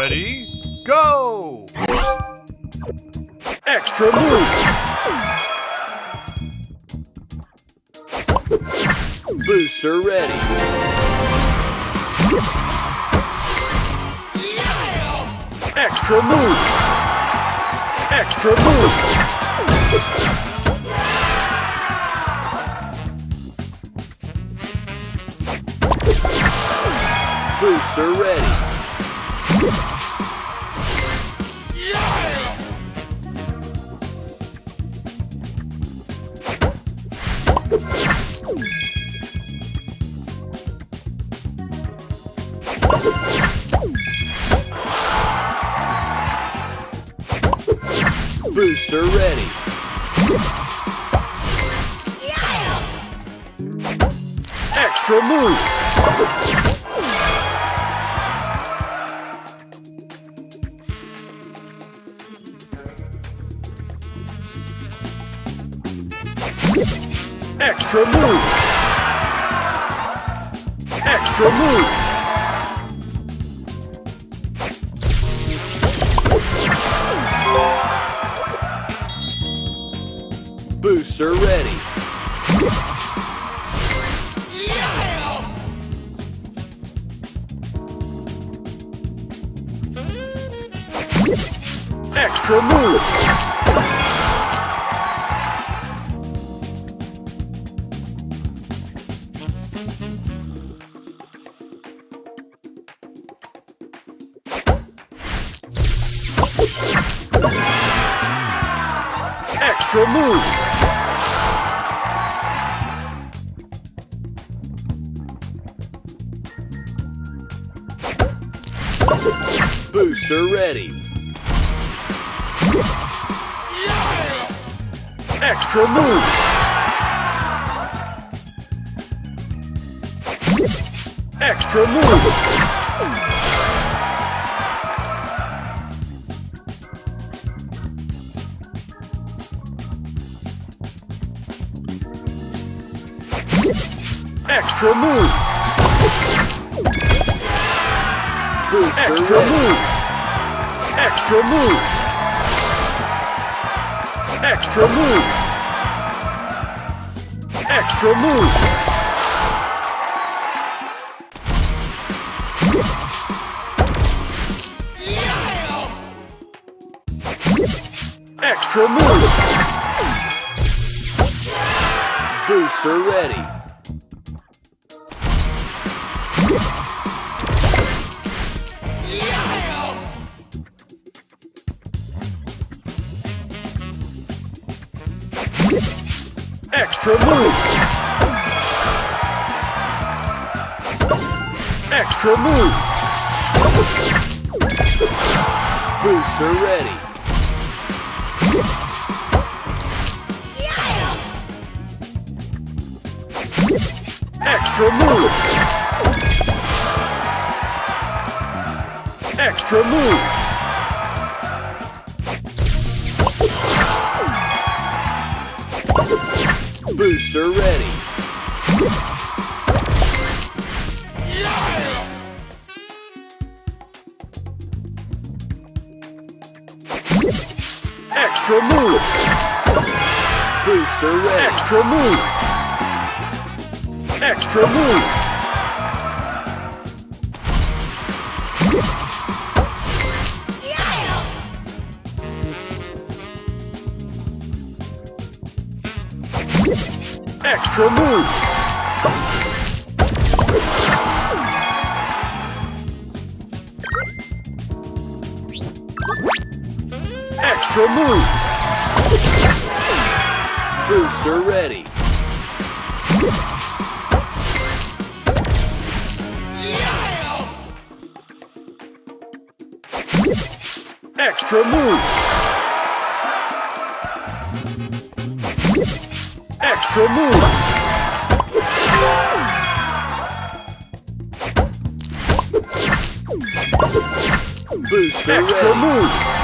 Ready, go! Extra move! Booster ready! Extra move! Extra move! Booster ready! Booster ready! Extra move! Extra move! Extra move! Booster ready! Extra move! Extra move! Booster ready! Extra move! Extra move! Extra move! Booster extra ready. Move! Extra move! Extra move! Extra move! Extra move! Booster ready! Extra move! Extra move! Booster ready! Extra move! Extra move! Booster ready! Extra move! Booster ready! Extra move! Extra move! Extra move! Extra move! Booster ready! Extra move! Extra move! Booster extra ready. Move!